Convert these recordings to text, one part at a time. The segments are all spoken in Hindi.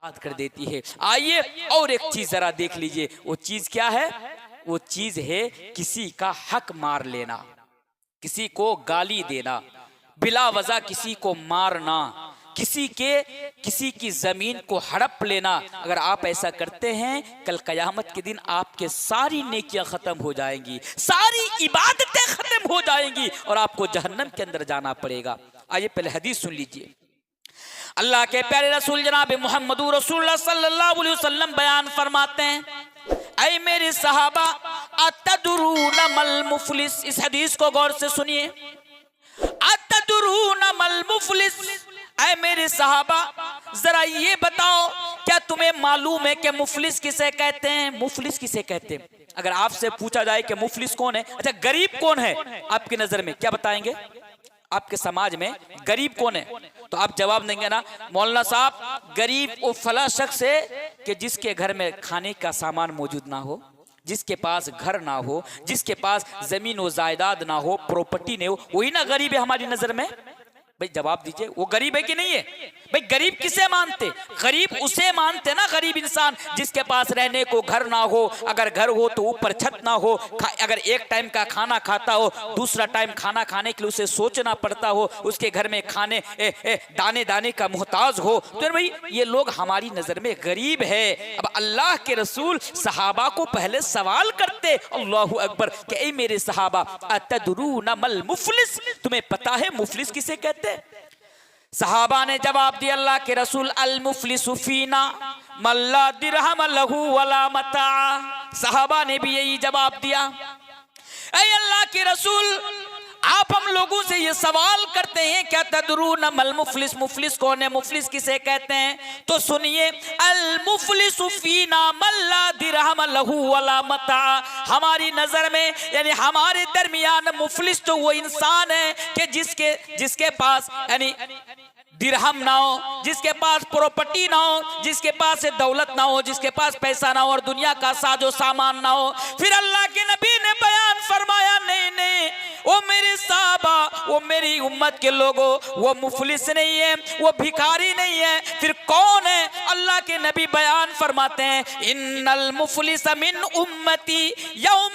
बर्बाद कर देती है। आइए और एक चीज जरा देख लीजिए, वो चीज क्या है? वो चीज है किसी का हक मार लेना, किसी को गाली देना, बिला वजह किसी को मारना, किसी की जमीन को हड़प लेना। अगर आप ऐसा करते हैं, कल कयामत के दिन आपके सारी नेकियां खत्म हो जाएंगी, सारी इबादतें खत्म हो जाएंगी और आपको जहन्नम के अंदर जाना पड़ेगा। आइए पहले हदीस सुन लीजिए। अल्लाह के प्यारे रसूल जनाब मोहम्मद रसूलुल्लाह सल्लल्लाहु अलैहि वसल्लम बयान फरमाते हैं, ऐ मेरे सहाबा अतदरून मल मुफलिस। इस हदीस को गौर से सुनिए। अतदरून मल मुफलिस, ऐ मेरे सहाबा जरा ये बताओ, क्या तुम्हें मालूम है कि मुफलिस किसे कहते हैं? मुफलिस किसे कहते हैं? अगर आपसे पूछा जाए कि मुफलिस कौन है, अच्छा गरीब कौन है आपकी नजर में, क्या बताएंगे? आपके समाज में गरीब कौन है? तो आप जवाब देंगे ना, मौलाना साहब गरीब वो फला शख्स है कि जिसके घर में खाने का सामान मौजूद ना हो, जिसके पास घर ना हो, जिसके पास जमीन व जायदाद ना हो, प्रॉपर्टी नहीं हो, वही ना गरीब है हमारी नजर में। भाई जवाब दीजिए, वो गरीब है कि नहीं है? भाई गरीब किसे मानते? गरीब उसे मानते ना, गरीब इंसान जिसके पास रहने को घर ना हो, अगर घर हो तो ऊपर छत ना हो, अगर एक टाइम का खाना खाता हो, दूसरा टाइम खाना खाने के लिए उसे सोचना पड़ता हो, उसके घर में खाने दाने दाने का मोहताज हो, तो भाई ये लोग हमारी नजर में गरीब है। अब अल्लाह के रसूल सहाबा को पहले सवाल करते, अल्लाहु अकबर, कि ऐ मेरे सहाबा अतदरून मल मुफलिस, तुम्हें पता है मुफलिस किसे कहते? सहाबा ने जवाब दिया, अल्लाह के रसूल अल मुफलिसु फीना मल्ला दिरहम लहू वला मता। सहाबा ने भी यही जवाब दिया। ऐ अल्लाह के रसूल, आप हम लोगों से ये सवाल करते हैं क्या तदरून मल मुफलिस, मुफलिस कौन है, मुफलिस किसे कहते हैं? तो सुनिए, अल मुफलिसु फीना मल्ला दिरहम लहू वला मता। हमारी नजर में यानी हमारे दरमियान मुफलिस तो वो इंसान है कि जिसके पास यानी दिरहम ना हो, जिसके पास प्रॉपर्टी ना हो, जिसके पास दौलत ना हो, जिसके पास पैसा ना हो और दुनिया का साजो सामान ना हो। फिर अल्लाह के नबी ने बयान फरमाया, नहीं नहीं, वो मेरे साहबा, वो मेरी उम्मत के लोगों, वो मुफलिस नहीं है, वो भिखारी नहीं है। फिर कौन है? अल्लाह के नबी बयान फरमाते हैं, इन्नल मुफलिस मिन उम्मती यौम,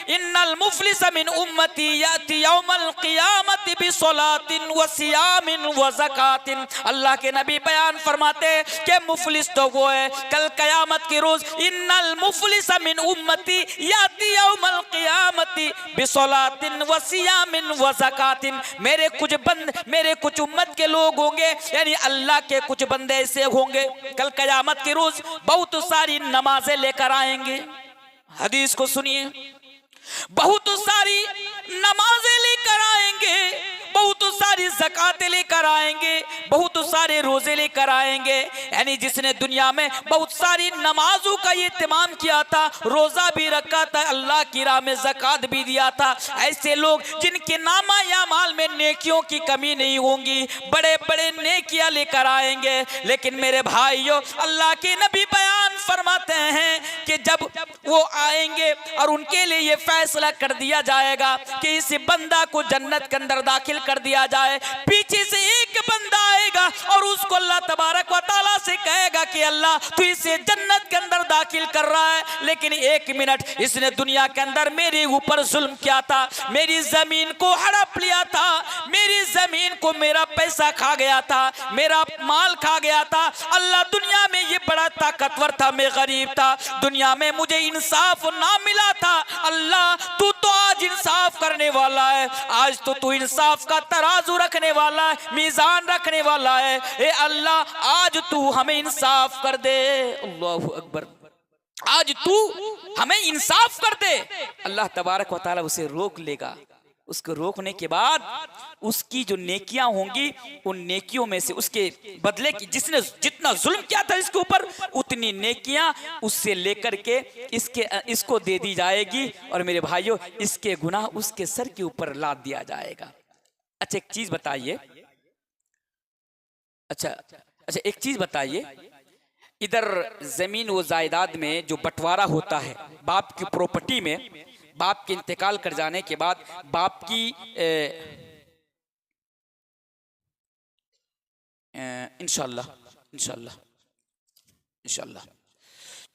इन्नल मुफलिस मिन उम्मती याती यौमल क़ियामति बिस्सलातिन व सियामिन व ज़कातिन। अल्लाह के नबी बयान फरमाते कि मुफलिस तो वो है कल कयामत के रोज, इन्नल मुफलिस मिन उम्मती याती यौमल क़ियामति बिस्सलातिन व सियामिन व ज़कातिन। मेरे कुछ उम्मत के लोग होंगे, यानी अल्लाह के कुछ बंदे ऐसे होंगे कल कयामत के रोज बहुत सारी नमाजें लेकर आएंगे। हदीस को सुनिए, बहुत सारी नमाजें लेकर आएंगे, बहुत सारी ज़कातें लेकर आएंगे, बहुत सारे रोजे लेकर आएंगे। यानी जिसने दुनिया में बहुत सारी नमाजों का एहतमाम किया था, रोजा भी रखा था, अल्लाह की राह में ज़कात भी दिया था, ऐसे लोग जिनके नामा या माल में नेकियों की कमी नहीं होंगी, बड़े बड़े नेकियां लेकर आएंगे। लेकिन मेरे भाइयों, अल्लाह के नबी बयान फरमाते हैं कि जब वो आएंगे और उनके लिए ये फैसला कर दिया जाएगा कि इस बंदा को जन्नत के अंदर दाखिल कर दिया जाए, पीछे से एक बंदा आएगा और उसको अल्लाह तबारक व तआला से कहेगा कि अल्लाह तू इसे जन्नत के अंदर दाखिल कर रहा है, लेकिन एक मिनट, इसने दुनिया के अंदर मेरे ऊपर जुल्म किया था, मेरी जमीन को हड़प लिया था, मेरी जमीन को मेरा पैसा खा गया था, मेरा माल खा गया था। अल्लाह दुनिया में ये बड़ा ताकतवर था, मैं गरीब था, दुनिया में मुझे इंसाफ ना मिला था। अल्लाह तू तो आज इंसाफ करने वाला है, आज तो तू इंसाफ का तराजू रखने वाला है, मीजान रखने वाला है। ए अल्लाह आज तू हमें इंसाफ कर दे। अल्लाहु अकबर, आज तू हमें इंसाफ कर दे। अल्लाह तबारक व तआला उसे रोक लेगा। उसको रोकने के बाद उसकी जो नेकियां होंगी, उन नेकियों में से उसके बदले की जिसने जितना जुल्म किया था इसके ऊपर, उतनी नेकियां उससे लेकर के इसको दे दी जाएगी। और मेरे भाइयों, इसके गुनाह उसके सर के ऊपर लाद दिया जाएगा। अच्छा एक चीज बताइए, अच्छा एक चीज बताइए, इधर जमीन व जायदाद में जो बंटवारा होता है, बाप की प्रॉपर्टी में, बाप के इंतकाल कर जाने के बाद बाप की इंशाअल्लाह इंशाल्लाह।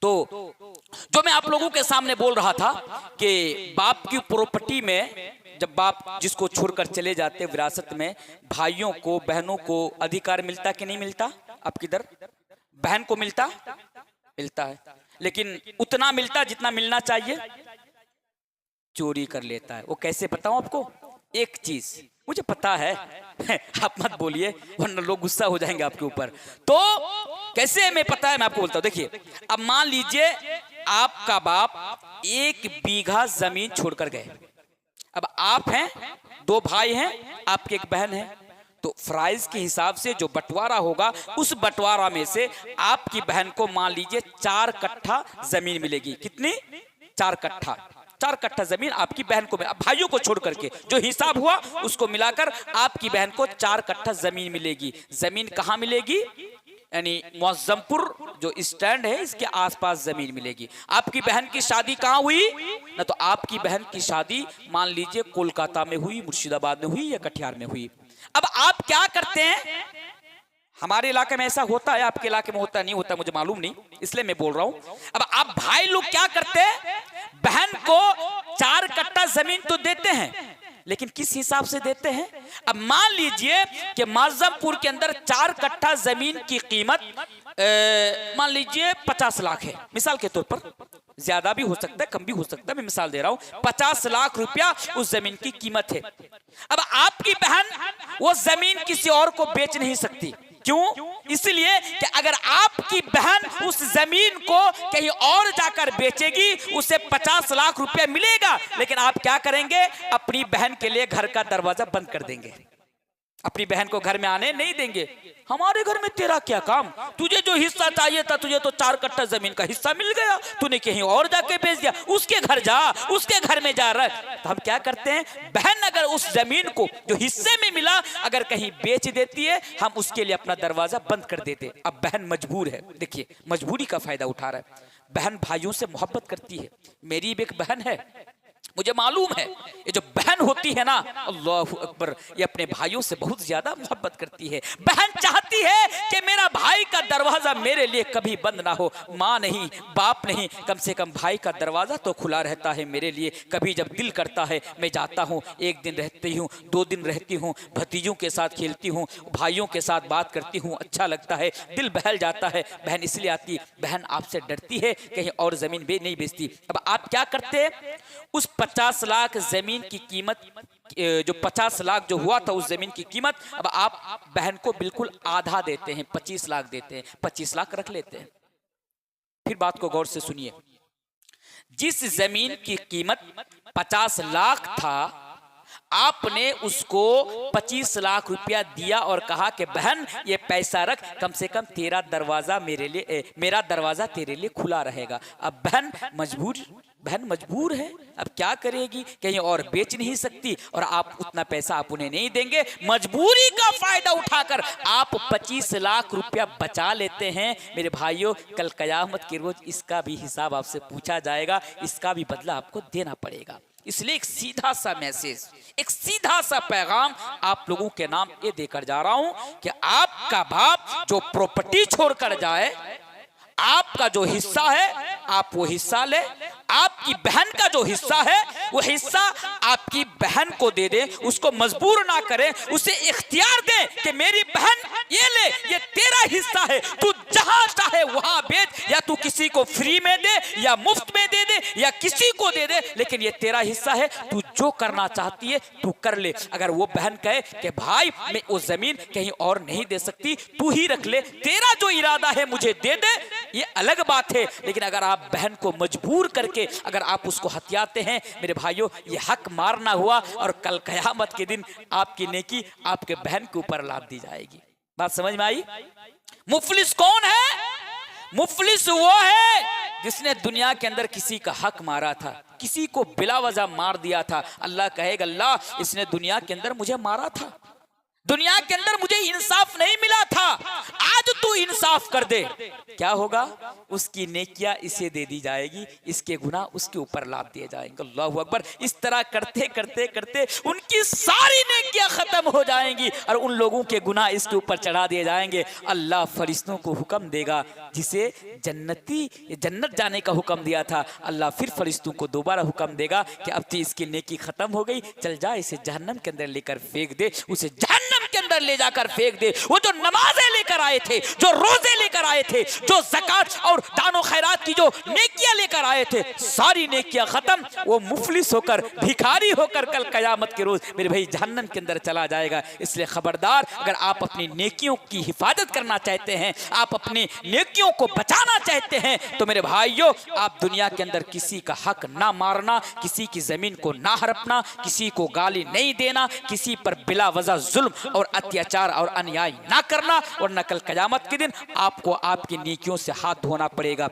तो जो मैं आप लोगों के सामने बोल रहा था कि बाप की प्रॉपर्टी में जब बाप जिसको छोड़कर चले जाते विरासत में, भाइयों को बहनों को अधिकार मिलता कि नहीं मिलता? आपकी इधर बहन को मिलता है, लेकिन उतना मिलता जितना मिलना चाहिए चोरी कर लेता है। वो कैसे बताऊं आपको? एक चीज मुझे पता है आप मत बोलिए वरना लोग गुस्सा हो जाएंगे आपके ऊपर। तो कैसे मैं पता है, मैं आपको बोलता हूं। देखिए, अब मान लीजिए आपका बाप 1 बीघा जमीन छोड़कर गए। अब आप हैं, 2 भाई हैं, आपकी एक बहन है, तो फ्राइज के हिसाब से जो बंटवारा होगा उस बंटवारा में से आपकी बहन को मान लीजिए 4 कट्ठा जमीन मिलेगी। कितनी? 4 कट्ठा। 4 कट्ठा जमीन आपकी बहन को, भाइयों को छोड़ करके जो हिसाब हुआ उसको मिलाकर आपकी बहन को 4 कट्ठा जमीन मिलेगी। जमीन कहाँ मिलेगी? यानी मुअज्जमपुर जो स्टैंड है इसके आसपास जमीन मिलेगी। आपकी बहन की शादी कहाँ हुई ना? तो आपकी बहन की शादी मान लीजिए कोलकाता में हुई, मुर्शिदाबाद में हुई या कटिहार में हुई। अब आप क्या करते हैं? हमारे इलाके में ऐसा होता है, आपके इलाके में होता नहीं होता मुझे मालूम नहीं, इसलिए मैं बोल रहा हूं। अब आप भाई लोग क्या करते हैं? बहन को 4 कट्ठा जमीन तो देते हैं, लेकिन किस हिसाब से देते हैं? अब मान लीजिए कि मुअज्जमपुर के अंदर 4 कट्ठा जमीन की कीमत मान लीजिए 50 लाख है, मिसाल के तौर पर। ज्यादा भी हो सकता है, कम भी हो सकता है, मैं मिसाल दे रहा हूं। 50 लाख रुपया उस जमीन की कीमत है। अब आपकी बहन वो जमीन किसी और को बेच नहीं सकती। क्यों? इसलिए कि अगर आपकी बहन उस जमीन को कहीं और जाकर बेचेगी उसे 50 लाख रुपया मिलेगा, लेकिन आप क्या करेंगे? अपनी बहन के लिए घर का दरवाजा बंद कर देंगे, अपनी बहन को घर में आने नहीं देंगे। हमारे घर में तेरा क्या काम? तुझे जो हिस्सा चाहिए था, तुझे तो 4 कट्ठा जमीन का हिस्सा मिल गया, तूने कहीं और जाके बेच दिया, उसके घर जा, उसके घर में जा रहा है। तो हम क्या करते हैं? बहन अगर उस जमीन को जो हिस्से में मिला अगर कहीं बेच देती है, हम उसके लिए अपना दरवाजा बंद कर देते। अब बहन मजबूर है, देखिए मजबूरी का फायदा उठा रहा है। बहन भाइयों से मोहब्बत करती है, मेरी भी एक बहन है, मुझे मालूम है ये जो बहन होती है ना, अल्लाहु अकबर, ये अपने भाइयों से बहुत ज्यादा मोहब्बत करती है। बहन चाहती है कि मेरा भाई का दरवाजा मेरे लिए कभी बंद ना हो। माँ नहीं, बाप नहीं, कम से कम भाई का दरवाजा तो खुला रहता है मेरे लिए। कभी जब दिल करता है मैं जाता हूँ, 1 दिन रहती हूँ, 2 दिन रहती हूँ, भतीजों के साथ खेलती हूँ, भाइयों के साथ बात करती हूँ, अच्छा लगता है, दिल बहल जाता है। बहन इसलिए आती, बहन आपसे डरती है, कहीं और जमीन नहीं बेचती। अब आप क्या करते हैं? उस 50 लाख जमीन की कीमत, जो 50 लाख जो हुआ था उस जमीन की कीमत, अब आप बहन को बिल्कुल आधा देते हैं, 25 लाख देते हैं, 25 लाख रख लेते हैं। फिर बात को गौर से सुनिए, जिस जमीन की कीमत 50 लाख था, आपने उसको 25 लाख रुपया दिया और कहा कि बहन ये पैसा रख, कम से कम तेरा दरवाजा मेरे लिए, मेरा दरवाजा तेरे लिए खुला रहेगा। अब बहन मजबूर है, अब क्या करेगी? कहीं और बेच नहीं सकती और आप उतना पैसा आप उन्हें नहीं देंगे। मजबूरी का फायदा उठाकर आप 25 लाख रुपया बचा लेते हैं। मेरे भाइयों, कल कयामत के रोज इसका भी हिसाब आपसे पूछा जाएगा, इसका भी बदला आपको देना पड़ेगा। इसलिए एक सीधा सा मैसेज, एक सीधा सा पैगाम आप लोगों के नाम ये देकर जा रहा हूं कि आपका बाप जो प्रॉपर्टी छोड़कर जाए, आपका जो हिस्सा है आप वो हिस्सा ले, आपकी बहन का जो हिस्सा है वो हिस्सा आपकी बहन को दे दे, उसको मजबूर ना करें, उसे इख्तियार दे कि मेरी बहन ये ले, ये तेरा हिस्सा है, तू जहां चाहे वहां बेच, या तू किसी को फ्री में दे या मुफ्त में दे दे या किसी को दे दे, लेकिन ये तेरा हिस्सा है, तू जो करना चाहती है तू कर ले। अगर वो बहन कहे कि भाई मैं वो जमीन कहीं और नहीं दे सकती, तू ही रख ले, तेरा जो इरादा है मुझे दे दे, ये अलग बात है। लेकिन अगर आप बहन को मजबूर करके अगर आप उसको हथियाते हैं, मेरे भाइयों, ये हक मारना हुआ और कल कयामत के दिन आपकी नेकी आपके बहन के ऊपर लाद दी जाएगी। बात समझ में आई? मुफलिस कौन है? मुफलिस वो है जिसने दुनिया के अंदर किसी का हक मारा था, किसी को बिला वजह मार दिया था। अल्लाह कहेगा, अल्लाह इसने दुनिया के अंदर मुझे मारा था, दुनिया के अंदर मुझे इंसाफ नहीं मिला था, आज तू इंसाफ कर दे, क्या होगा? उसकी नेकियां इसे दे दी जाएगी, इसके गुनाह उसके ऊपर लाद दिए जाएंगे। अल्लाहू अकबर। इस तरह करते करते करते उनकी सारी नेकियां खत्म हो जाएंगी और उन लोगों के गुनाह इसके ऊपर चढ़ा दिए जाएंगे। अल्लाह फरिश्तों को हुक्म देगा, जिसे जन्नत जाने का हुक्म दिया था, अल्लाह फिर फरिश्तों को दोबारा हुक्म देगा कि अब तो इसकी नेकी खत्म हो गई, चल जा इसे जहन्नम के अंदर लेकर फेंक दे। उसे जहन्नम के अंदर ले जाकर फेंक दे। वो जो नमाजें लेकर आए थे, जो रोजे लेकर आए थे, जो ज़कात और दानो खैरात की जो नेकियां लेकर आए थे, सारी नेकियां खत्म। वो मुफलिस होकर, भिखारी होकर कल कयामत के रोज मेरे भाई जहन्नम के अंदर चला जाएगा। इसलिए खबरदार, अगर आप अपनी नेकियों की हिफाजत करना चाहते हैं, आप अपनी नेकियों को बचाना चाहते हैं, तो मेरे भाइयों आप दुनिया के अंदर किसी का हक ना मारना, किसी की जमीन को ना हड़पना, किसी को गाली नहीं देना, किसी पर बिला वजह जुल्म और अत्याचार और अन्याय ना करना, वरना कल कयामत के दिन आपको आपकी नेकियों से हाथ धोना पड़ेगा।